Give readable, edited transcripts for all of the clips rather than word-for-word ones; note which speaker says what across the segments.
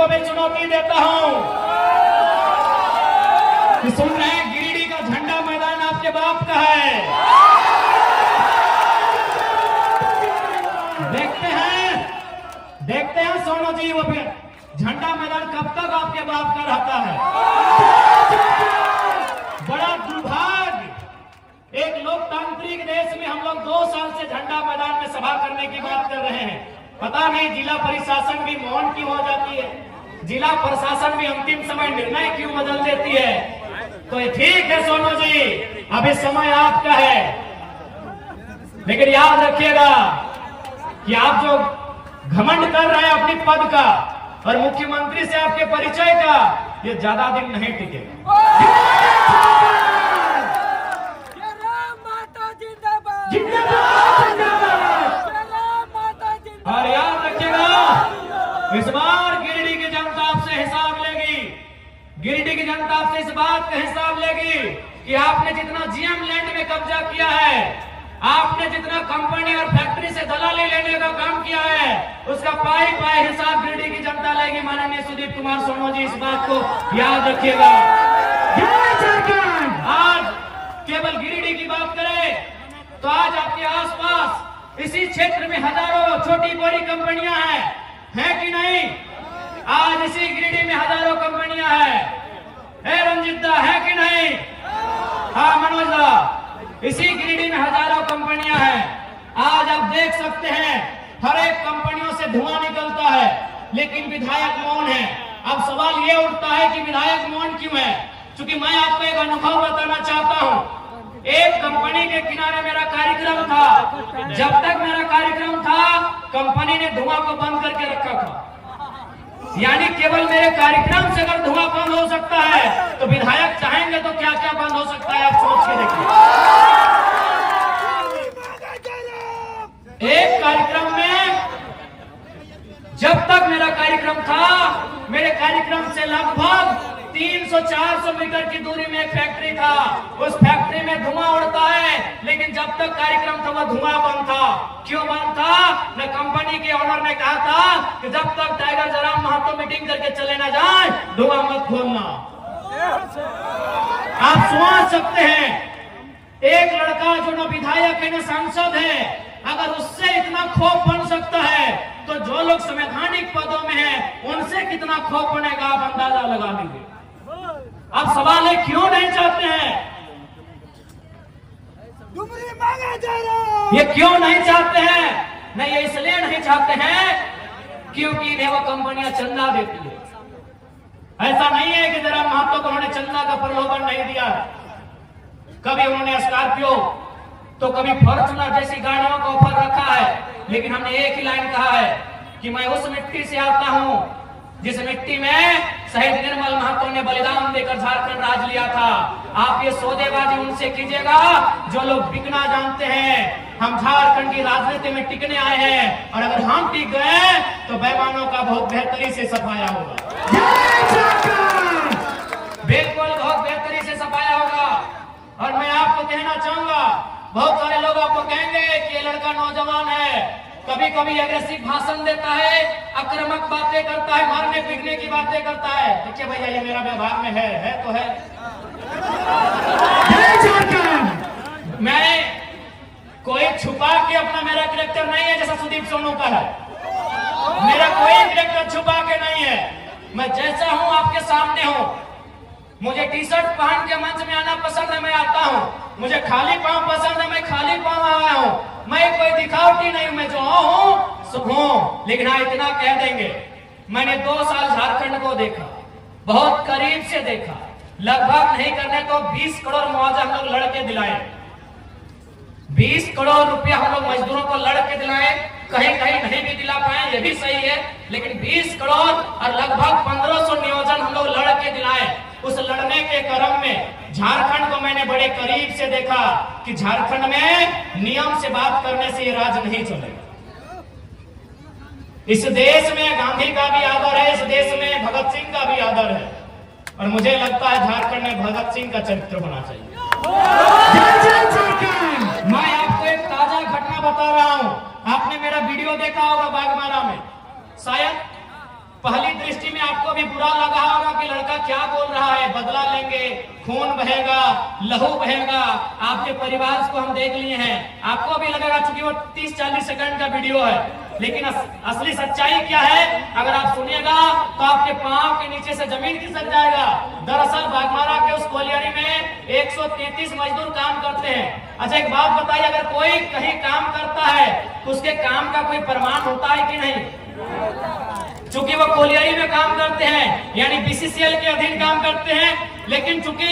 Speaker 1: को भी चुनौती देता हूं कि सुन रहे हैं, गिरिडीह का झंडा मैदान आपके बाप का है। देखते हैं सोनू जी, वो फिर झंडा मैदान कब तक आपके बाप का रहता है। बड़ा दुर्भाग्य, एक लोकतांत्रिक देश में हम लोग 2 साल से झंडा मैदान में सभा करने की बात कर रहे हैं। पता नहीं जिला प्रशासन भी मौन क्यों हो जाती है, जिला प्रशासन भी अंतिम समय निर्णय क्यों बदल देती है। तो ठीक है सोनू जी, अभी समय आपका है, लेकिन याद रखिएगा कि आप जो घमंड कर रहे हैं अपनी पद का और मुख्यमंत्री से आपके परिचय का, ये ज्यादा दिन नहीं टिकेगा। और याद रखिएगा, इस बार गिरिडीह की जनता आपसे हिसाब लेगी। गिरिडीह की जनता आपसे इस बात का हिसाब लेगी कि आपने जितना जीएम लैंड में कब्जा किया है, आपने जितना कंपनी और फैक्ट्री से दलाली लेने का काम किया है, उसका पाई पाई हिसाब गिरिडीह की जनता लेगी। माननीय सुदीप कुमार सोनू जी, इस बात को याद रखिएगा। आज केवल गिरिडीह की बात करें तो आज आपके आसपास इसी क्षेत्र में हजारों छोटी बड़ी कंपनियां हैं कि नहीं? आज इसी गिरिडीह में हजारों कंपनियां हैं, रंजित दा, है कि नहीं? हाँ मनोज दा, इसी गिरिडीह में हजारों कंपनियां हैं। आज आप देख सकते हैं हर एक कंपनियों से धुआं निकलता है, लेकिन विधायक मौन है। अब सवाल ये उठता है कि विधायक मौन क्यों है? क्योंकि मैं आपको एक अनुभव बताना चाहता हूं। एक कंपनी के किनारे मेरा कार्यक्रम था, जब तक मेरा कार्यक्रम था कंपनी ने धुआं को बंद करके रखा था। यानी केवल मेरे कार्यक्रम से अगर धुआं बंद हो सकता है तो विधायक चाहेंगे तो क्या क्या बंद हो सकता है, आप सोच के देखिए। एक कार्यक्रम में, जब तक मेरा कार्यक्रम था, मेरे कार्यक्रम से लगभग 300-400 मीटर की दूरी में एक फैक्ट्री था। उस फैक्ट्री में धुआं उड़ता है, लेकिन जब तक कार्यक्रम था वह धुआं बंद था। क्यों बंद था? न कंपनी के ओनर ने कहा था कि जब तक टाइगर जराम महतो मीटिंग करके चले ना जाए, धुआं मत खोलना। आप सोच सकते हैं, एक लड़का जो न विधायक है न सांसद है, अगर उससे इतना खौफ बन सकता है तो जो लोग संवैधानिक पदों में हैं, उनसे कितना खौफ बनेगा, आप अंदाजा लगा लीजिए। अब सवाल है, क्यों नहीं चाहते हैं? ये क्यों नहीं चाहते हैं? नहीं, ये इसलिए नहीं चाहते हैं क्योंकि इन्हें वो कंपनियां चंदा देती है। ऐसा नहीं है कि जरा महतो को उन्होंने चंदा का प्रलोभन नहीं दिया। कभी उन्होंने स्कॉर्पियो तो कभी फॉर्च्यूनर जैसी गाड़ियों का ऑफर रखा है, लेकिन हमने एक ही लाइन कहा है कि मैं उस मिट्टी से आता हूं जिस मिट्टी में शहीद निर्मल महतो ने बलिदान देकर झारखंड राज लिया था। आप ये सौदेबाजी उनसे कीजिएगा जो लोग बिकना जानते हैं। हम झारखंड की राजनीति में टिकने आए हैं, और अगर हम टिक गए तो बेईमानों का बहुत बेहतरी से सफाया होगा। बिल्कुल बहुत बेहतरी से सफाया होगा। और मैं आपको कहना चाहूंगा, बहुत सारे लोग आपको कहेंगे कि ये लड़का नौजवान है, कभी कभी एग्रेसिव भाषण देता है, आक्रामक बातें करता है, मारने पीटने की बातें करता है। देखिए भैया, ये मेरा व्यवहार में है तो है। मैं कोई छुपा के अपना, मेरा कैरेक्टर नहीं है जैसा सुदीप सोनू का है। मेरा कोई कैरेक्टर छुपा के नहीं है, मैं जैसा हूं आपके सामने हूं। मुझे टी शर्ट पहन के मंच में आना पसंद है, मैं आता हूं। मुझे खाली पांव पसंद है, मैं खाली पांव आया हूं। मैं कोई दिखावटी नहीं, मैं जो हूं सो हूं। लेकिन हाँ, इतना कह देंगे, मैंने 2 साल झारखंड को देखा, बहुत करीब से देखा। लगभग नहीं करने तो 20 करोड़ मुआवजा हम लोग लड़के दिलाए। 20 करोड़ रुपया हम लोग मजदूरों को लड़के दिलाए। कहीं कहीं नहीं भी दिला पाए, ये भी सही है, लेकिन 20 करोड़ और लगभग 1500 नियोजन हम लोग लड़के दिलाए। उस लड़ने के क्रम में झारखंड को मैंने बड़े करीब से देखा कि झारखंड में नियम से बात करने से ये राज नहीं चलेगा। इस देश में गांधी का भी आदर है, इस देश में भगत सिंह का भी आदर है, और मुझे लगता है झारखंड में भगत सिंह का चरित्र होना चाहिए। मैं आपको एक ताजा घटना बता रहा हूं। आपने मेरा वीडियो देखा होगा बागमारा में, शायद पहली दृष्टि में आपको भी बुरा लगा होगा कि लड़का क्या बोल रहा है, बदला लेंगे, खून बहेगा, लहू बहेगा। आपके परिवार को हम देख लिए हैं, आपको भी लगेगा चूंकि वो 30-40 सेकंड का वीडियो है, लेकिन असली सच्चाई क्या है अगर आप सुनिएगा तो आपके पांव के नीचे से जमीन खिसक जाएगा। दरअसल बागमारा के उस कोलियरी में 133 मजदूर काम करते हैं। अच्छा एक बात बताइए, अगर कोई कहीं काम करता है तो उसके काम का कोई प्रमाण होता है कि नहीं? चूंकि वो कोलियरी में काम करते हैं यानी बीसीसीएल के अधीन काम करते हैं, लेकिन चूंकि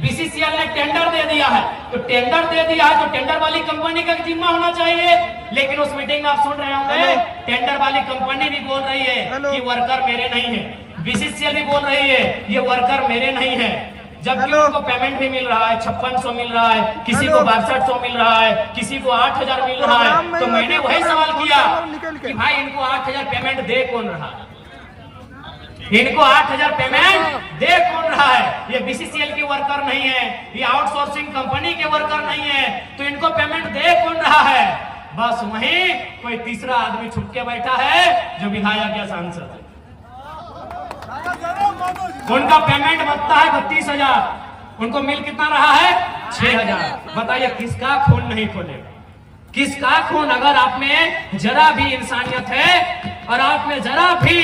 Speaker 1: बीसीसीएल ने टेंडर दे दिया है तो टेंडर दे दिया है तो टेंडर वाली कंपनी का जिम्मा होना चाहिए। लेकिन उस मीटिंग में आप सुन रहे होंगे टेंडर वाली कंपनी भी बोल रही है कि वर्कर मेरे नहीं है, बीसीसीएल भी बोल रही है ये वर्कर मेरे नहीं है, जबकि उनको पेमेंट भी मिल रहा है, 5600 मिल रहा है, किसी को 6200 मिल रहा है, किसी को 8000 मिल रहा है। तो मैंने वही सवाल किया कि भाई इनको 8000 पेमेंट दे कौन रहा है, इनको 8000 पेमेंट दे कौन रहा है? ये बीसीसीएल की वर्कर नहीं है, ये आउटसोर्सिंग कंपनी के वर्कर नहीं है, तो इनको पेमेंट दे कौन रहा है? बस वहीं कोई तीसरा आदमी छुप के बैठा है जो विधायक या सांसद है। उनका पेमेंट बनता है 32,000, उनको मिल कितना रहा है? 6,000। बताइए किसका खून नहीं खोलेगा? किसका खून? अगर आप में जरा भी इंसानियत है और आप में जरा भी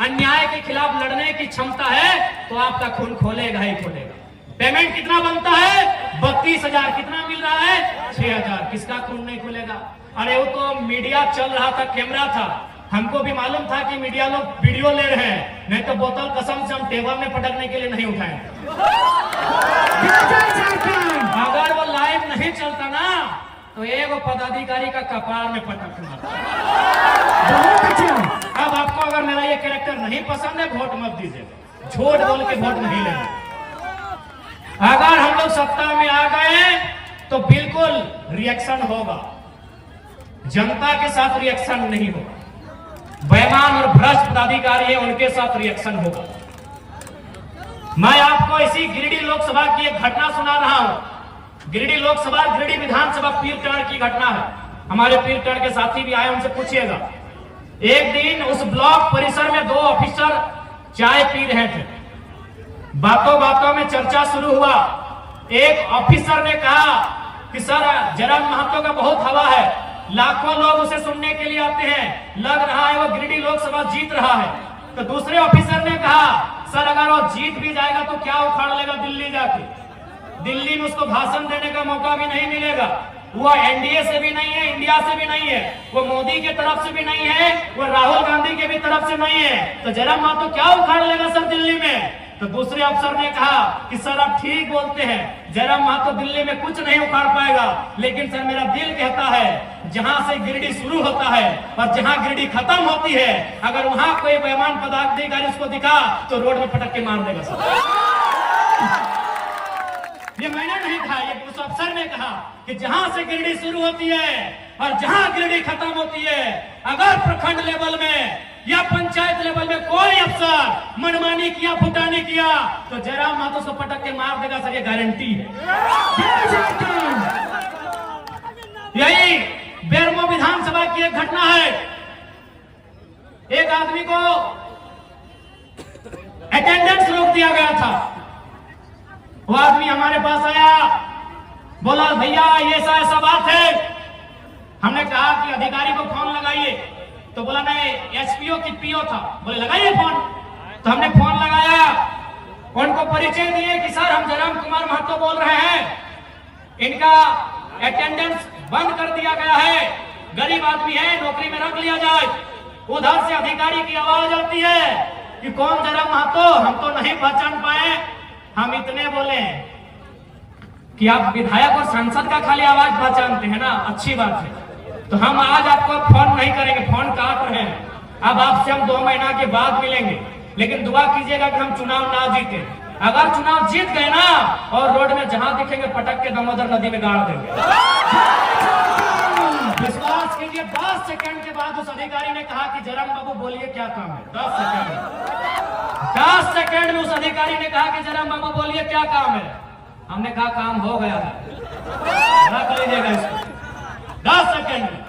Speaker 1: अन्याय के खिलाफ लड़ने की क्षमता है तो आपका खून खोलेगा ही खोलेगा। पेमेंट कितना बनता है? 32,000। कितना मिल रहा है? 6,000। किसका खून नहीं खुलेगा? अरे वो तो मीडिया चल रहा था, कैमरा था, हमको भी मालूम था कि मीडिया लोग वीडियो ले रहे हैं, नहीं तो बोतल कसम से हम टेबल में पटकने के लिए नहीं उठाए। अगर वो लाइव नहीं चलता ना तो एक पदाधिकारी का कपार में पटकना। अब आपको अगर मेरा ये कैरेक्टर नहीं पसंद है वोट मत दीजिएगा, झूठ बोल के वोट नहीं लेना। अगर हम लोग सत्ता में आ गए तो बिल्कुल रिएक्शन होगा, जनता के साथ रिएक्शन नहीं होगा। बेईमान और भ्रष्ट पदाधिकारी है उनके साथ रिएक्शन होगा। मैं आपको इसी गिरिडीह लोकसभा की एक घटना सुना रहा हूं। गिरिडीह लोकसभा, गिरिडीह विधानसभा पीरटन की घटना है। हमारे पीरटन के साथी भी आए, उनसे पूछिएगा। एक दिन उस ब्लॉक परिसर में 2 ऑफिसर चाय पी रहे थे। बातों बातों में चर्चा शुरू हुआ। एक ऑफिसर ने कहा कि सर जयराम महतो का बहुत हवा है, लाखों लोग उसे सुनने के लिए आते हैं, लग रहा है वो गिरिडीह लोकसभा जीत रहा है। तो दूसरे ऑफिसर ने कहा सर अगर वो जीत भी जाएगा तो क्या उखाड़ लेगा दिल्ली जाके, दिल्ली में उसको भाषण देने का मौका भी नहीं मिलेगा। वो एनडीए से भी नहीं है, इंडिया से भी नहीं है, वो मोदी की तरफ से भी नहीं है, वो राहुल गांधी के भी तरफ से नहीं है, तो जयराम महतो क्या उखाड़ लेगा सर दिल्ली में? तो दूसरे अफसर ने कहा कि सर आप ठीक बोलते हैं, जयराम महतो दिल्ली में कुछ नहीं उखाड़ पाएगा, लेकिन सर मेरा दिल कहता है जहां से गिरिडीह शुरू होता है और जहां गिरिडीह खत्म होती है, अगर वहां कोई बेईमान पदाधिकारी उसको दिखा तो रोड में पटक के मार देगा सर। ये मैंने नहीं कहा, ये उस अफसर ने कहा कि जहां से गिरिडीह शुरू होती है और जहां गिरिडीह खत्म होती है, अगर प्रखंड लेवल में या पंचायत लेवल में कोई अफसर मनमानी किया, फुटानी किया तो जयराम महतो उसको पटक के मार देगा सर, ये गारंटी है। यही बेरमो विधानसभा की एक घटना है। एक आदमी को अटेंडेंस रोक दिया गया था। वो आदमी हमारे पास आया, बोला भैया ये ऐसा बात है। हमने कहा कि अधिकारी को फोन लगाइए, तो बोला नहीं एसपीओ की पीओ था, बोले लगाइए फोन। तो हमने फोन लगाया, उनको परिचय दिए कि सर हम जयराम कुमार महतो बोल रहे हैं, इनका अटेंडेंस बंद कर दिया गया है, गरीब आदमी है, नौकरी में रख लिया जाए। उधर से अधिकारी की आवाज आती है कि कौन जयराम महतो, हम तो नहीं पहचान पाए। हम इतने बोले कि आप विधायक और सांसद का खाली आवाज पहचानते हैं ना, अच्छी बात है, तो हम आज आपको फोन नहीं करेंगे, फोन काट रहे हैं। अब आपसे हम 2 महीना के बाद मिलेंगे, लेकिन दुआ कीजिएगा कि हम चुनाव ना जीते। अगर चुनाव जीत गए ना और रोड में जहां दिखेंगे पटक के दामोदर नदी में गाड़ देंगे। विश्वास कीजिए 10 सेकंड के बाद उस अधिकारी ने कहा कि जयराम बाबू बोलिए क्या काम है। 10 सेकंड में उस अधिकारी ने कहा कि जयराम बाबू बोलिए क्या काम है। हमने कहा काम हो गया है, रख लीजिएगा इसको। 10 सेकंड में,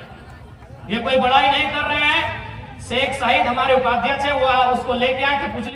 Speaker 1: ये कोई बड़ाई नहीं कर रहे हैं, शेख साहिद हमारे उपाध्यक्ष है, वो उसको लेके आए थे, पूछ